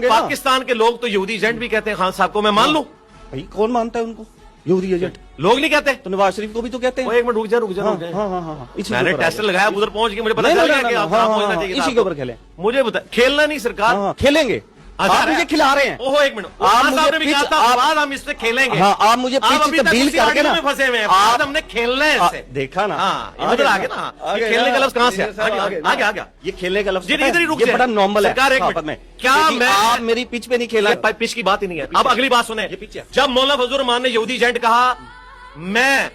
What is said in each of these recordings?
पाकिस्तान के लोग तो यहूदी एजेंट भी कहते हैं खान साहब को, मैं मान लूं? भाई कौन मानता है उनको यहूदी एजेंट? लोग नहीं कहते? तो नवाज शरीफ को भी तो कहते हैं। एक मिनट रुक जा हाँ, इसी मैंने के ऊपर टेस्ट आ जाओ। लगाया, उधर पहुंच के मुझे पता नहीं, चल नहीं, गया कि नहीं, आप हाँ, पहुंचना हाँ, चाहिए इसी था के ऊपर आपको। खेलें। मुझे बता, खेलना नहीं सरकार। हाँ, खेलेंगे। आप मुझे खिला रहे हैं। ओहो एक मिनट, आप खान मुझे साहब ने भी कहा पिच- था आप- बाद हम इससे खेलेंगे। हाँ, आप मुझे आप पिच अभी तक तब्दील उसी करके ना आर्ग्यूमेंट में फंसे हुए हैं। आप- बाद हमने खेलना है इससे। देखा ना, हाँ, इधर आ गया ना, ये खेलने का लफ्ज कहाँ से आ गया? ये खेलने का लफ्ज जी इधर ही रुक ये जाए। बड़ा नॉर्मल है सरकार एक सहाफत मिनट, में। क्या लेकिन मैं आप मेरी पिच पे नहीं खेला। पिच की बात ही नहीं है। अब अगली बात सुने, ये पिच है। जब मौलाना फजलुर रहमान ने यहूदी एजेंट कहा, मैं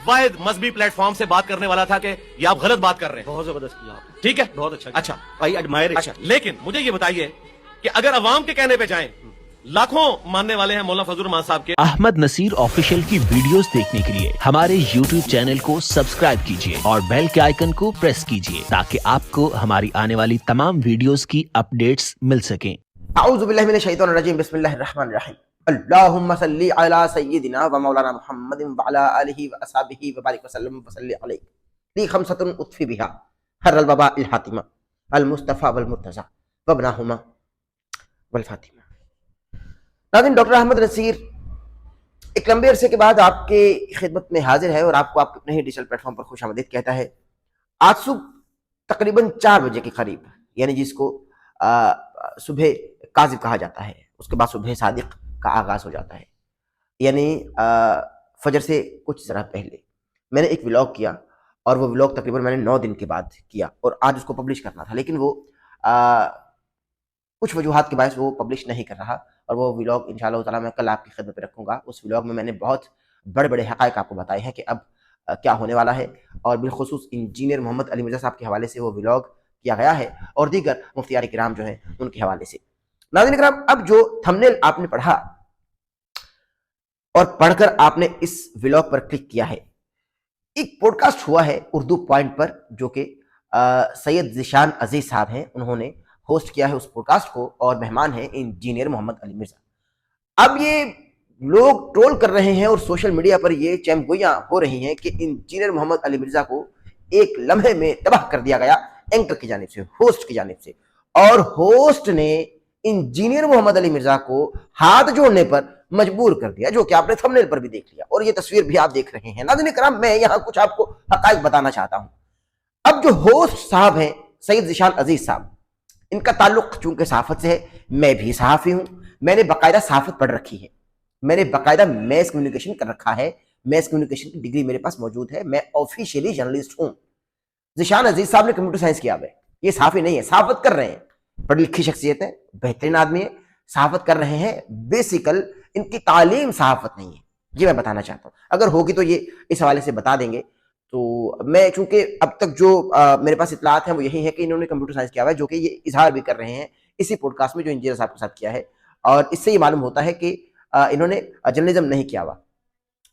वाहिद मजहबी प्लेटफॉर्म से बात करने वाला था कि ये आप गलत बात कर रहे हैं। बहुत जबरदस्त किया आपने। ठीक है, बहुत अच्छा। अच्छा भाई एडमायर। अच्छा, लेकिन मुझे ये बताइए कि अगर अवाम के कहने पे जाएं, लाखों मानने वाले हैं मौलाना फजलुर रहमान साहब के। अहमद नसीर ऑफिशियल की वीडियोस देखने के लिए हमारे YouTube चैनल को सब्सक्राइब कीजिए और बेल के आइकन को प्रेस कीजिए ताकि आपको हमारी आने वाली तमाम वीडियोस की अपडेट्स मिल सकें। अऊज़ु बिल्लाहि मिनश शैतानिर रजीम, बिस्मिल्लाहिर रहमानिर रहीम। अल्लाहुम्मा सल्ली अला सय्यिदिना व मौलाना मुहम्मदिन व अला आलिहि व अस्हाबिहि व बारिक वसल्लम व सल्ली अलैहि ली खमसतुन उत्फी बिहा हर्रल वबा अल हातिमा अल मुस्तफा वल मुर्तज़ा व इब्नाहुमा वल फातिमा। नाज़रीन, डॉक्टर अहमद नसीर एक लंबे अरसे के बाद आपके खिदमत में हाजिर है और आपको आपके अपने ही डिजिटल प्लेटफॉर्म पर खुशामदीद कहता है। आज सुबह तकरीबन 4 बजे के करीब, यानी जिसको सुबह काजिब कहा जाता है, उसके बाद सुबह सादिक का आगाज हो जाता है, यानी फजर से कुछ ज़रा पहले मैंने एक व्लॉग किया और वो व्लॉग तकरीबन मैंने 9 दिन के बाद किया और आज उसको पब्लिश करना था, लेकिन वो कुछ वजूहात के बायस वो पब्लिश नहीं कर रहा और वो व्लॉग इंशाअल्लाह ताला मैं कल आपकी खिदमत में रखूँगा। उस व्लॉग में मैंने बहुत बड़े बड़े हक़ाइक़ आपको बताए हैं कि अब क्या होने वाला है और बिलखुसूस इंजीनियर मोहम्मद अली मिर्ज़ा साहब के हवाले से वो व्लॉग किया गया है और दीगर मुफ्तियार किराम जो हैं उनके हवाले से। नाज़रीन किराम, अब जो थंबनेल आपने पढ़ा और पढ़कर आपने इस व्लॉग पर क्लिक किया है, एक पॉडकास्ट हुआ है उर्दू पॉइंट पर जो कि सैयद ज़ीशान अजीज़ साहब हैं, उन्होंने होस्ट किया है उस पॉडकास्ट को और मेहमान हैं इंजीनियर मोहम्मद अली मिर्ज़ा। अब ये लोग ट्रोल कर रहे हैं और सोशल मीडिया पर ये चैमगोइयाँ हो रही हैं कि इंजीनियर मोहम्मद अली मिर्ज़ा को एक लम्हे में तबाह कर दिया गया एंकर की जानिब से, होस्ट की जानिब से, और होस्ट ने इंजीनियर मोहम्मद अली मिर्ज़ा को हाथ जोड़ने पर मजबूर कर दिया, जो कि आपने थंबनेल पर भी देख लिया और ये तस्वीर भी आप देख रहे हैं। नाज़रीन किराम, मैं यहाँ कुछ आपको हक़ाइक़ बताना चाहता हूँ। अब जो होस्ट साहब हैं सैयद ज़ीशान अजीज़ साहब, इनका ताल्लुक चूंकि सहाफ़त से है, मैं भी सहाफ़ी हूँ, मैंने बाकायदा सहाफ़त पढ़ रखी है, मैंने बाकायदा मैस कम्युनिकेशन कर रखा है, मैस कम्युनिकेशन की डिग्री मेरे पास मौजूद है, मैं ऑफिशियली जर्नलिस्ट हूँ। ज़ीशान अजीज़ साहब ने कंप्यूटर साइंस किया है, ये सहाफ़ी नहीं है, सहाफ़त कर रहे हैं, पढ़ी लिखी शख्सियत है, बेहतरीन आदमी है, सहाफ़त कर रहे हैं, बेसिकल इनकी तालीम सहाफ़त नहीं है, ये मैं बताना चाहता हूँ। अगर होगी तो ये इस हवाले से बता देंगे। तो मैं चूंकि अब तक जो मेरे पास इतलात हैं वो यही है कि इन्होंने कंप्यूटर साइंस किया हुआ है, जो कि ये इजहार भी कर रहे हैं इसी पॉडकास्ट में जो इंजीनियर साहब के साथ किया है, और इससे ये मालूम होता है कि इन्होंने जर्नलिज्म नहीं किया हुआ,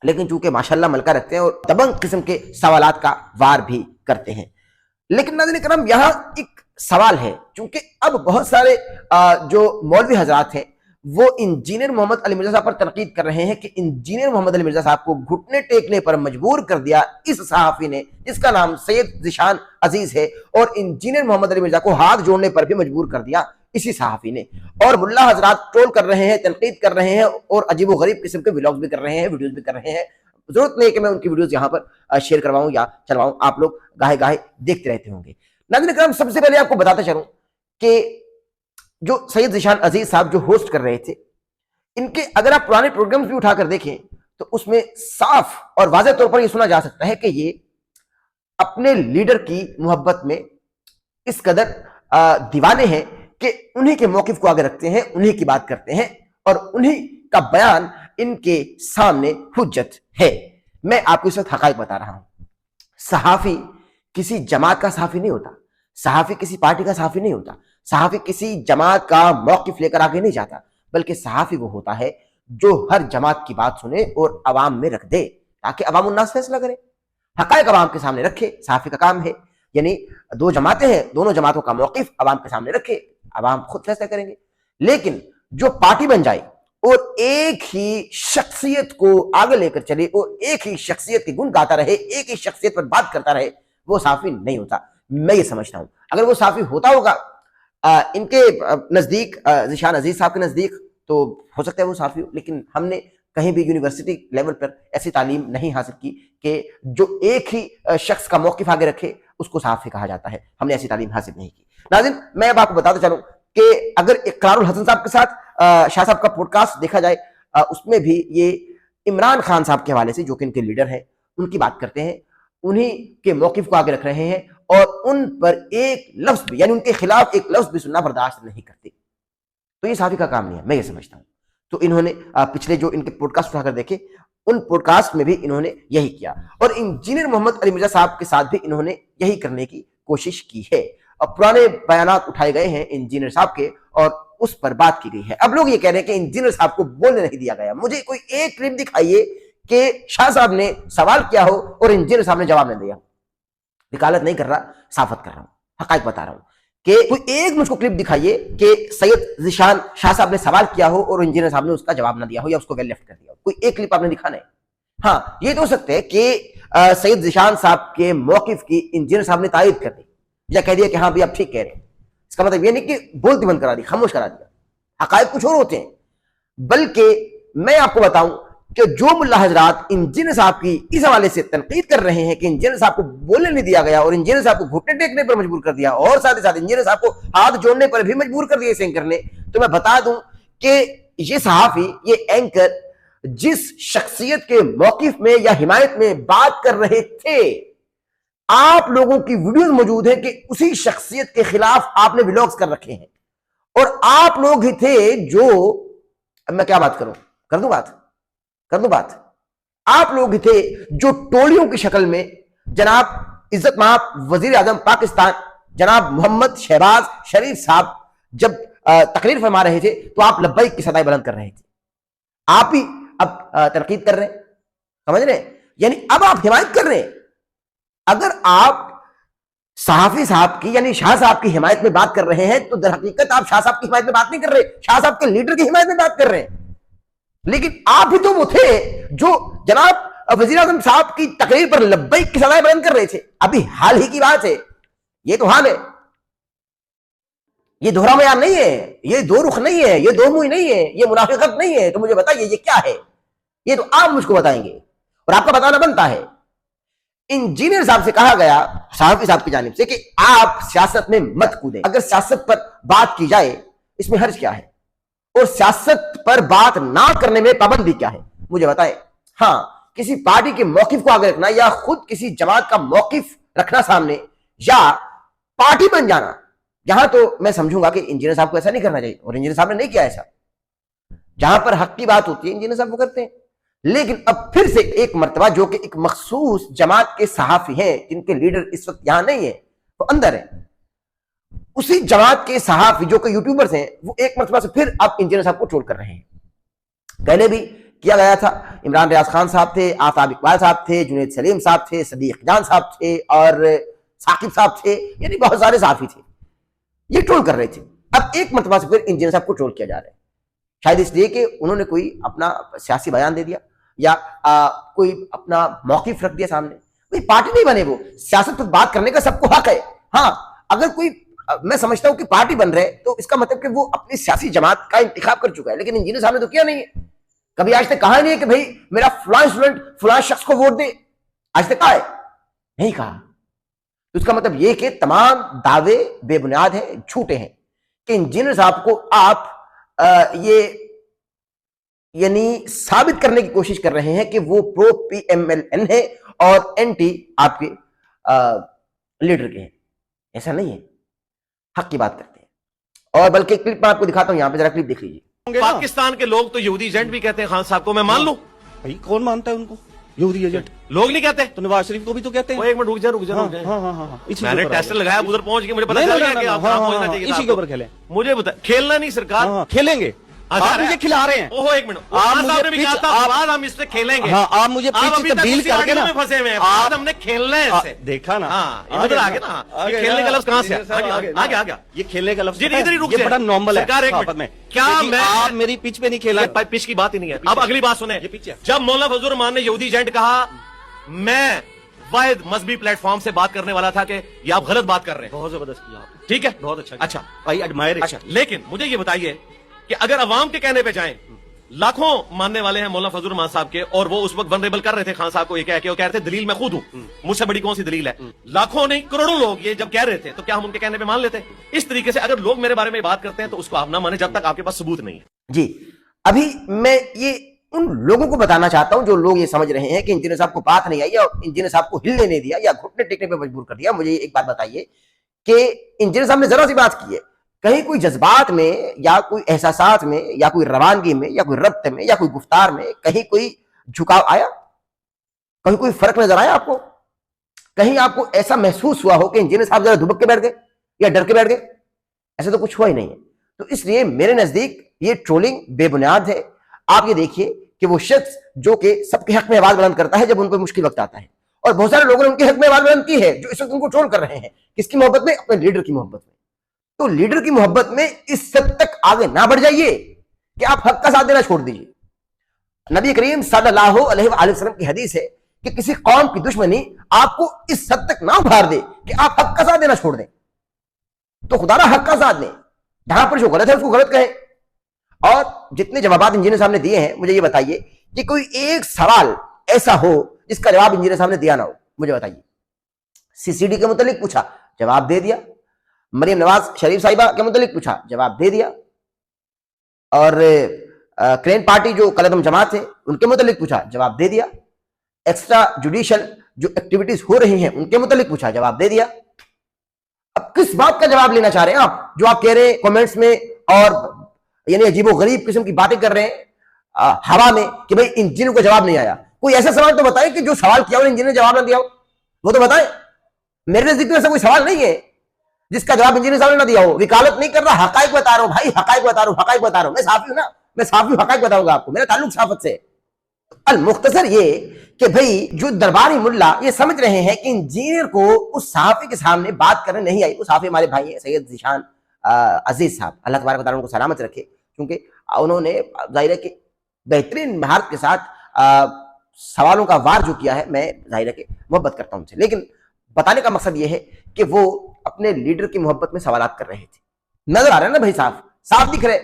लेकिन चूंकि माशाल्लाह मलका रखते हैं और दबंग किस्म के सवालात का वार भी करते हैं। लेकिन नाज़रीन करम, यहाँ एक सवाल है, चूंकि अब बहुत सारे जो मौलवी हजरात हैं वो इंजीनियर मोहम्मद अली मिर्ज़ा साहब पर तनकीद कर रहे हैं कि इंजीनियर मोहम्मद अली मिर्ज़ा साहब को घुटने टेकने पर मजबूर कर दिया इस सहाफ़ी ने जिसका नाम सैयद ज़ीशान अजीज़ है, और इंजीनियर मोहम्मद अली मिर्ज़ा को हाथ जोड़ने पर भी मजबूर कर दिया इसी सहाफ़ी ने। और मुल्ला हजरात ट्रोल कर रहे हैं, तनकीद कर रहे हैं और अजीब व गरीब किस्म के व्लॉग्स भी कर रहे हैं, वीडियोज़ भी कर रहे हैं। जरूरत नहीं है कि मैं उनकी वीडियोज़ यहाँ पर शेयर करवाऊँ या चलवाऊँ, आप लोग गाहे गाहे देखते रहते होंगे। नाज़रीन करम, सबसे पहले आपको बताता चलूँ कि जो सैयद ज़ीशान अजीज़ साहब जो होस्ट कर रहे थे, इनके अगर आप पुराने प्रोग्राम्स भी उठाकर देखें तो उसमें साफ और वाज़ेह तौर पर यह सुना जा सकता है कि ये अपने लीडर की मोहब्बत में इस कदर दीवाने हैं कि उन्हीं के मौक़िफ़ को आगे रखते हैं, उन्हीं की बात करते हैं और उन्हीं का बयान इनके सामने हुज्जत है। मैं आपको इस वक्त हक़ाइक़ बता रहा हूँ। सहाफ़ी किसी जमात का सहाफ़ी नहीं होता, सहाफ़ी किसी पार्टी का सहाफ़ी नहीं होता, सहाफ़ी किसी जमात का मौक़िफ़ लेकर आगे नहीं जाता, बल्कि सहाफ़ी वो होता है जो हर जमात की बात सुने और अवाम में रख दे ताकि अवाम उन्नास फैसला करे, हक़ाइक़ अवाम के सामने रखे। सहाफ़ी का काम है, यानी 2 जमातें हैं, दोनों जमातों का मौक़िफ़ अवाम के सामने रखे, अवाम खुद फैसला करेंगे। लेकिन जो पार्टी बन जाए और एक ही शख्सियत को आगे लेकर चले और एक ही शख्सियत के गुण गाता रहे, एक ही शख्सियत पर बात करता रहे, वो सहाफ़ी नहीं होता। मैं ये समझता हूँ अगर वो सहाफ़ी होता होगा ان کے نزدیک ذیشان عزیز صاحب کے نزدیک تو ہو سکتا ہے وہ صحافی ہو، لیکن ہم نے کہیں بھی یونیورسٹی لیول پر ایسی تعلیم نہیں حاصل کی کہ جو ایک ہی شخص کا موقف آگے رکھے اس کو صحافی کہا جاتا ہے. ہم نے ایسی تعلیم حاصل نہیں کی. ناظرین میں اب آپ کو بتاتا چلوں کہ اگر اقرار الحسن صاحب کے ساتھ شاہ صاحب کا پوڈ کاسٹ دیکھا جائے اس میں بھی یہ عمران خان صاحب کے حوالے سے جو کہ ان کے لیڈر ہیں ان کی بات کرتے ہیں، انہی کے موقف کو آگے رکھ رہے ہیں اور ان پر ایک لفظ بھی یعنی ان کے خلاف ایک لفظ بھی سننا برداشت نہیں کرتے. تو یہ صحافی کا کام نہیں ہے، میں یہ سمجھتا ہوں. تو انہوں نے پچھلے جو ان کے پوڈ کاسٹ اٹھا کر دیکھے ان پوڈ کاسٹ میں بھی انہوں نے یہی کیا اور انجینئر محمد علی مرزا صاحب کے ساتھ بھی انہوں نے یہی کرنے کی کوشش کی ہے. اور پرانے بیانات اٹھائے گئے ہیں انجینئر صاحب کے اور اس پر بات کی گئی ہے. اب لوگ یہ کہہ رہے ہیں کہ انجینئر صاحب کو بولنے نہیں دیا گیا. مجھے کوئی ایک کلپ دکھائیے کہ شاہ صاحب نے سوال کیا ہو اور انجینئر صاحب نے جواب نہ دیا. وکالت نہیں کر رہا، صافت کر رہا ہوں، حقائق بتا رہا ہوں کہ کوئی ایک مجھ کو کلپ دکھائیے کہ سید ذیشان شاہ صاحب نے سوال کیا ہو اور انجینئر صاحب نے اس کا جواب نہ دیا ہو یا اس کو ویل لیفٹ کر دیا ہو. کوئی ایک کلپ آپ نے دکھانا ہے. ہاں یہ تو ہو سکتا ہے کہ سید ذیشان صاحب کے موقف کی انجینئر صاحب نے تائید کر دی یا کہہ دیا کہ ہاں بھی آپ ٹھیک کہہ رہے ہیں. اس کا مطلب یہ نہیں کہ بولتی بند کرا دی، خاموش کرا دیا. حقائق کچھ اور ہوتے ہیں. بلکہ میں آپ کو بتاؤں کہ جو ملا حضرات انجینئر صاحب کی اس حوالے سے تنقید کر رہے ہیں کہ انجینئر صاحب کو بولنے نہیں دیا گیا اور انجینئر صاحب کو گھٹنے ٹیکنے پر مجبور کر دیا اور ساتھ ہی ساتھ انجینئر صاحب کو ہاتھ جوڑنے پر بھی مجبور کر دیا اس اینکر نے، تو میں بتا دوں کہ یہ صحافی یہ اینکر جس شخصیت کے موقف میں یا حمایت میں بات کر رہے تھے آپ لوگوں کی ویڈیوز موجود ہیں کہ اسی شخصیت کے خلاف آپ نے ولاگز کر رکھے ہیں اور آپ لوگ ہی تھے جو اب میں کیا بات کروں، کر دوں بات آپ لوگ ہی تھے جو ٹولیوں کی شکل میں جناب عزت مآب وزیر اعظم پاکستان جناب محمد شہباز شریف صاحب جب تقریر فرما رہے تھے تو آپ لبیک کی صدائیں بلند کر رہے تھے. آپ ہی اب تنقید کر رہے ہیں، سمجھ رہے ہیں؟ یعنی اب آپ حمایت کر رہے ہیں. اگر آپ صحافی صاحب کی یعنی شاہ صاحب کی حمایت میں بات کر رہے ہیں تو در حقیقت آپ شاہ صاحب کی حمایت میں بات نہیں کر رہے، شاہ صاحب کے لیڈر کی حمایت میں بات کر رہے ہیں. لیکن آپ ہی تو وہ تھے جو جناب وزیر اعظم صاحب کی تقریر پر لبیک کی صدائیں بلند کر رہے تھے. ابھی حال ہی کی بات ہے، یہ تو حال ہے، یہ دوہرا معیار نہیں ہے، یہ دو رخ نہیں ہے، یہ دو منہ نہیں ہے، یہ منافقت نہیں ہے. تو مجھے بتائیے یہ کیا ہے؟ یہ تو آپ مجھ کو بتائیں گے اور آپ کا بتانا بنتا ہے. انجینئر صاحب سے کہا گیا صحافی صاحب کی جانب سے کہ آپ سیاست میں مت کودیں. اگر سیاست پر بات کی جائے اس میں حرج کیا ہے اور سیاست پر بات نہ کرنے میں پابندی کیا ہے؟ مجھے بتائیں. ہاں کسی پارٹی کے موقف کو آگے رکھنا یا خود کسی جماعت کا موقف رکھنا سامنے یا پارٹی بن جانا، یہاں تو میں سمجھوں گا کہ انجینئر صاحب کو ایسا نہیں کرنا چاہیے اور انجینئر صاحب نے نہیں کیا ایسا. جہاں پر حق کی بات ہوتی ہے انجینئر صاحب وہ کرتے ہیں. لیکن اب پھر سے ایک مرتبہ جو کہ ایک مخصوص جماعت کے صحافی ہیں جن کے لیڈر اس وقت یہاں نہیں ہیں وہ اندر ہیں، اسی جماعت کے صحافی جو کہ یوٹیوبرز ہیں وہ ایک مرتبہ سے پھر اب انجینئر صاحب کو ٹرول کر رہے ہیں. پہلے بھی کیا گیا تھا، عمران ریاض خان صاحب تھے، آفتاب اقبال صاحب تھے، جنید سلیم صاحب تھے، صدیق جان صاحب تھے اور ثاقب صاحب تھے، یعنی بہت سارے صحافی تھے، یہ ٹرول کر رہے تھے. اب ایک مرتبہ سے پھر انجینئر صاحب کو ٹرول کیا جا رہا ہے، شاید اس لیے کہ انہوں نے کوئی اپنا سیاسی بیان دے دیا یا کوئی اپنا موقف رکھ دیا سامنے. کوئی پارٹی نہیں بنے، وہ سیاست پر بات کرنے کا سب کو حق ہے. ہاں اگر کوئی میں سمجھتا ہوں کہ پارٹی بن رہے تو اس کا مطلب کہ وہ اپنی سیاسی جماعت کا انتخاب کر چکا ہے. لیکن انجینئر صاحب نے تو کیا نہیں ہے، کبھی آج تک کہا نہیں ہے کہ بھائی میرا فلاں اسٹوڈنٹ فلاں شخص کو ووٹ دے. آج تک کہا ہے؟ نہیں کہا. تو اس کا مطلب یہ کہ تمام دعوے بے بنیاد ہیں، جھوٹے ہیں کہ انجینئر صاحب کو آپ یہ یعنی ثابت کرنے کی کوشش کر رہے ہیں کہ وہ پرو پی ایم ایل این ہے اور اینٹی آپ کے لیڈر کے ہیں. ایسا نہیں ہے، حق کی بات کرتے ہیں. اور بلکہ کلپ میں آپ کو دکھاتا ہوں، یہاں پہ ذرا کلپ دیکھ لیجیے. پاکستان کے لوگ تو یہودی ایجنٹ بھی کہتے ہیں خان صاحب کو، میں مان لوں. بھائی کون مانتا ہے ان کو یہودی ایجنٹ؟ لوگ نہیں کہتے. تو نواز شریف کو بھی تو کہتے ہیں. ایک منٹ رک جا. میں نے ٹیسٹ لگایا ادھر پہنچ کے مجھے پتا چل گیا کہ آپ پہنچنا چاہیے. اسی کے اوپر کھیلیں. مجھے بتا کھیلنا نہیں سرکار، کھیلیں گے. آپ مجھے کھلا رہے ہیں. اوہ ایک منٹ، آپ نے بھی کہا تھا ہم اس سے کھیلیں گے. ہاں آپ مجھے پچ تبدیل کر کے نا پھنسے ہوئے ہیں، ہم نے کھیلنا ہے اس سے. دیکھا نا ادھر آگے نا، کھیلنے کا لفظ کہاں سے آگے آ گیا؟ یہ کھیلنے کا لفظ ادھر ہی رک یہ بڑا نارمل ہے صحافت میں. کیا میں آپ میری پچ پہ نہیں کھیلا؟ پچ کی بات ہی نہیں ہے. اب اگلی بات سنیں. جب مولانا فضل الرحمان نے یہودی ایجنٹ کہا، میں वाहिद मजहबी प्लेटफॉर्म से बात करने वाला था कि ये आप गलत बात कर रहे हैं। बहुत जबरदस्त किया आपने, ठीक है, बहुत अच्छा किया। अच्छा भाई एडमायर। अच्छा, लेकिन मुझे ये बताइए कि अगर अवाम के कहने पे जाएं, लाखों मानने वाले हैं मौलाना फजल रहमान साहब के, और वो उस वक्त वनरेबल कर रहे थे खान साहब को ये कह के, वो कह रहे थे दलील मैं खुद हूं, मुझसे बड़ी कौन सी दलील है। लाखों नहीं करोड़ों लोग ये जब कह रहे थे तो क्या हम उनके कहने पे मान लेते? इस तरीके से अगर लोग मेरे बारे में बात करते हैं तो उसको आप ना माने जब तक आपके पास सबूत नहीं है। जी, अभी मैं ये उन लोगों को बताना चाहता हूं जो लोग ये समझ रहे हैं कि इंजीनियर साहब को बात नहीं आई और इंजीनियर साहब को हिलने नहीं दिया या घुटने टेकने पे मजबूर कर दिया। मुझे एक बात बताइए कि इंजीनियर साहब ने जरा सी बात की है, कहीं कोई जज्बात में या कोई एहसासात में या कोई रवानगी में या कोई रब्त में या कोई गुफ्तार में कहीं कोई झुकाव आया? कहीं कोई फर्क नजर आया आपको? कहीं आपको ऐसा महसूस हुआ हो कि इंजीनियर साहब जरा दुबक के बैठ गए या डर के बैठ गए? ऐसा तो कुछ हुआ ही नहीं है। तो इसलिए मेरे नजदीक ये ट्रोलिंग बेबुनियाद है। आप ये देखिए कि वो शख्स जो कि सबके हक में आवाज बुलंद करता है जब उनको मुश्किल वक्त आता है, और बहुत सारे लोगों ने उनके हक में आवाज बुलंद की है जो इस वक्त उनको ट्रोल कर रहे हैं। किसकी मोहब्बत में? अपने लीडर की मोहब्बत में। तो लीडर की मोहब्बत में इस हद तक आगे ना बढ़ जाइए कि आप हक का साथ देना छोड़ दीजिए। नबी करीम सल्लल्लाहु अलैहि वसल्लम की हदीस है कि किसी कौम की दुश्मनी आपको इस हद तक ना उभार दे कि आप हक का साथ देना छोड़ दें। तो खुदारा हक का साथ दें, जहां पर जो गलत है उसको गलत कहें। और जितने जवाब इंजीनियर साहब ने दिए हैं, मुझे ये बताइए कि कोई एक सवाल ऐसा हो जिसका जवाब इंजीनियर साहब ने दिया ना हो, मुझे बताइए। सीसीडी के मुतालिक पूछा, जवाब दे दिया। मरियम नवाज शरीफ साहिबा के मुतालिक पूछा, जवाब दे दिया। और क्रेन पार्टी जो कलदम जमात है उनके मुतालिक पूछा, जवाब दे दिया। एक्स्ट्रा जुडिशियल जो एक्टिविटीज हो रही हैं उनके मुतालिक पूछा, जवाब दे दिया। अब किस बात का जवाब लेना चाह रहे हैं आप? जो आप कह रहे हैं कमेंट्स में और यानी अजीबो गरीब किस्म की बातें कर रहे हैं हवा में कि भाई इंजीनियर को जवाब नहीं आया। कोई ऐसा सवाल तो बताएं कि जो सवाल किया इंजीनियर ने जवाब ना दिया हो, वो तो बताएं। मेरे नजदीक ऐसा कोई सवाल नहीं है जिसका जवाब इंजीनियर साहब ने ना दिया हो। विकालत नहीं कर रहा, हकाइक बता रहा हूं भाई, हकाइक बता रहा हूं, हकाइक बता रहा हूं। मैं साफी हूं ना, मैं साफी हकाइक बताऊंगा आपको, मेरा ताल्लुक साफत से। अल मुख्तसर ये कि भाई जो दरबारी मुल्ला ये समझ रहे हैं कि इंजीनियर को उस सहाफी के सामने बात करने नहीं आई। वो सहाफी हमारे भाई हैं सैयद ज़ीशान अजीज साहब, अल्लाह तबारक व तआला उनको सलामत रखे, क्योंकि उन्होंने जाहिर है कि बेहतरीन महारत के साथ सवालों का वार जो किया है, मैं जाहिर है कि मोहब्बत करता हूं उनसे। लेकिन बताने का मकसद ये है कि वो अपने लीडर की मोहब्बत में सवालात कर रहे थे। नजर आ रहा है ना भाई, साफ साफ दिख रहे,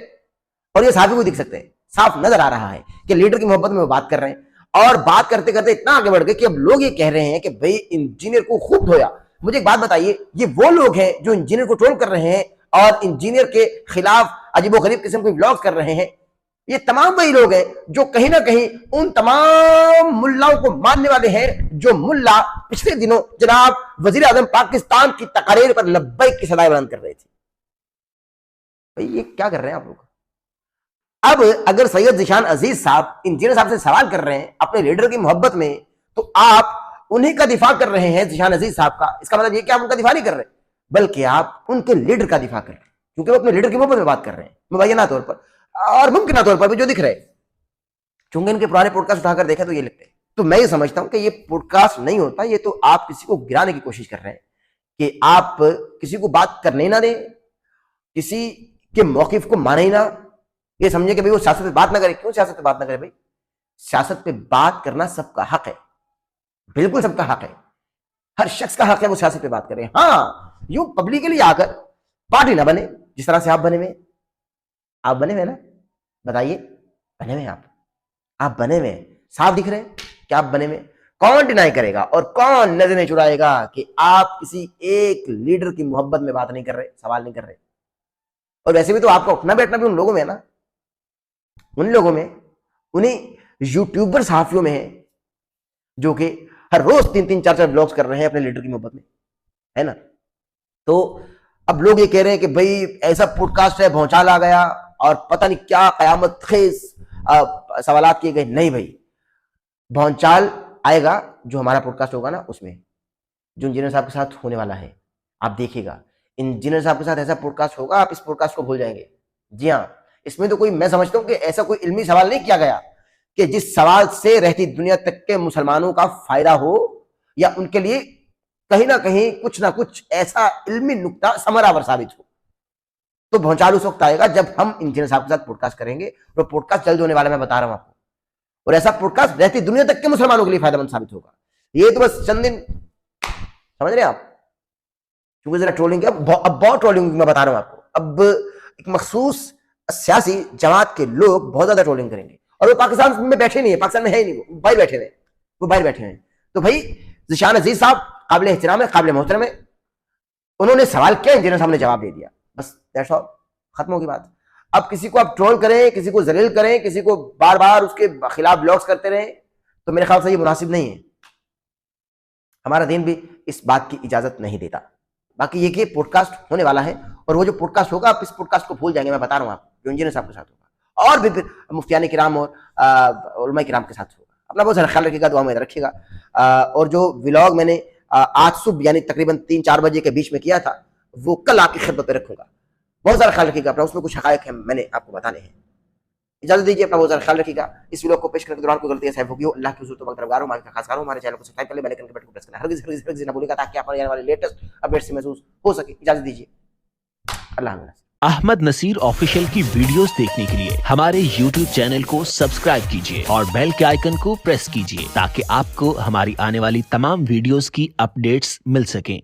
और ये साफी को दिख सकते हैं, साफ नजर आ रहा है कि लीडर की मोहब्बत में वो बात कर रहे हैं। और बात करते करते इतना आगे बढ़ गए कि अब लोग ये कह रहे हैं कि भाई इंजीनियर को खूब धोया। मुझे एक बात बताइए, ये वो लोग हैं जो इंजीनियर को ट्रोल कर रहे हैं और इंजीनियर के खिलाफ अजीबोगरीब किस्म के व्लॉग्स कर रहे हैं, ये तमाम वही लोग हैं जो कहीं ना कहीं उन तमाम मुल्लाओं को मानने वाले हैं जो मुल्ला पिछले दिनों जनाब वजीर आजम पाकिस्तान की तकरीर पर लब्बैक की सदाएं बुलंद कर रहे थे। भाई ये क्या कर रहे हैं आप लोग? अब अगर सैयद ज़ीशान अजीज साहब इंजीनियर साहब से सवाल कर रहे हैं अपने लीडर की मोहब्बत में, तो आप उन्हीं का दिफा कर रहे हैं ज़ीशान अजीज साहब का। इसका मतलब ये कि आप उनका दिफा नहीं कर रहे, बल्कि आप उनके लीडर का दिफा कर रहे हैं, क्योंकि वो अपने लीडर की मोहब्बत में बात कर रहे हैं मुबैना तौर पर और मुमकिन तौर पर भी जो दिख रहे। चूंकि इनके पुराने पॉडकास्ट उठाकर देखें तो ये लगते हैं। तो मैं ये समझता हूं कि ये पॉडकास्ट नहीं होता, ये तो आप किसी को गिराने की कोशिश कर रहे हैं कि आप किसी को बात करने ना दें, किसी के मौकिफ को माने ही ना, ये समझे कि भाई वो सियासत पे बात ना करे। क्यों सियासत पे बात ना करे भाई? सियासत पे बात करना सबका हक है, बिल्कुल सबका हक है, हर शख्स का हक है वो सियासत पे बात करे। हाँ, यूं पब्लिकली आकर पार्टी ना बने जिस तरह से आप बने हुए। आप बने हुए ना, बताइए, बने हुए आप बने हुए, साफ दिख रहे हैं कि आप बने हुए। कौन डिनाई करेगा और कौन नजरें चुराएगा कि आप किसी एक लीडर की मोहब्बत में बात नहीं कर रहे, सवाल नहीं कर रहे। और वैसे भी तो आपका उठना बैठना भी उन लोगों में है ना, उन लोगों में, उन्हीं यूट्यूबर सहाफियों में है जो कि हर रोज 3-3, 4-4 ब्लॉग्स कर रहे हैं अपने लीडर की मोहब्बत में, है ना। तो अब लोग ये कह रहे हैं कि भाई ऐसा पॉडकास्ट है, भौचाल आ गया और पता नहीं क्या कयामत खेज सवालात किए गए। नहीं भाई, भौचाल आएगा जो हमारा पॉडकास्ट होगा ना उसमें, जो इंजीनियर साहब के साथ होने वाला है। आप देखिएगा इंजीनियर साहब के साथ ऐसा पॉडकास्ट होगा, आप इस पॉडकास्ट को भूल जाएंगे। जी हाँ, इसमें तो कोई, मैं समझता हूं कि ऐसा कोई इल्मी सवाल नहीं किया गया कि जिस सवाल से रहती दुनिया तक के मुसलमानों का फायदा हो या उनके लिए कहीं ना कहीं कुछ ना कुछ ऐसा इल्मी नुक्ता समरावर साबित हो। तो भौचाल उस वक्त आएगा जब हम इंजीनियर साहब के साथ पॉडकास्ट करेंगे, और पॉडकास्ट जल्द होने वाला, मैं बता रहा हूं आपको। और ऐसा पॉडकास्ट रहती दुनिया तक के मुसलमानों के लिए फायदेमंद साबित होगा। ये तो बस चंद दिन, समझ रहे हैं आप, क्योंकि जरा ट्रोलिंग अब बहुत ट्रोलिंग मैं बता रहा हूं आपको। अब एक मखसूस सियासी जमात के लोग बहुत ज्यादा ट्रोलिंग करेंगे, और वो पाकिस्तान में बैठे नहीं है, पाकिस्तान में है ही नहीं, वो बाहर बैठे हैं, वो बाहर बैठे हैं। तो भाई ज़ीशान अजीज साहब काबिल एहतराम है, काबिल मोहतरम है, उन्होंने सवाल किया, इंजीनियर साहब ने जवाब दे दिया, बस दैट्स ऑल, खत्म होगी बात। अब किसी को आप ट्रोल करें, किसी को जलील करें, किसी को बार बार उसके खिलाफ ब्लॉग्स करते रहें, तो मेरे ख्याल से ये मुनासिब नहीं है, हमारा दिन भी इस बात की इजाजत नहीं देता। बाकी ये कि पॉडकास्ट होने वाला है, और वो जो पॉडकास्ट होगा आप इस पॉडकास्ट को भूल जाएंगे, मैं बता रहा हूँ आपको, जो इंजीनियर साहब के साथ होगा, और भी फिर मुफ्तियान किराम और उलमा किराम के साथ होगा। अपना बहुत सारा ख्याल रखिएगा, दुआ में रखिएगा। और जो व्लॉग मैंने आज सुबह यानी तकरीबन 3-4 बजे के बीच में किया था, वो कल आपकी खिदमत में रखूंगा। बहुत सारा ख्याल रखिएगा अपना, उसमें कुछ हकायक है मैंने आपको बताने हैं। इजाजत दीजिए, अपना बहुत सारा ख्याल रखिएगा। इस व्लॉग को पेश करने के दौरान कोई गलती ऐसा होगी हो, अल्लाह की हुजूर तो तरफदार हूं, हमारे खास हमारे चैनल को सब्सक्राइब कर ले, बेल आइकन के बटन को प्रेस करना हरगिज़ ना भूलिएगा, ताकि आप आने वाले लेटेस्ट अपडेट से महसूस हो सके। इजाजत दीजिए, अल्लाह हाफ़िज़। अहमद नसीर ऑफिशियल की वीडियोस देखने के लिए हमारे YouTube चैनल को सब्सक्राइब कीजिए और बेल के आइकन को प्रेस कीजिए, ताकि आपको हमारी आने वाली तमाम वीडियोस की अपडेट्स मिल सकें।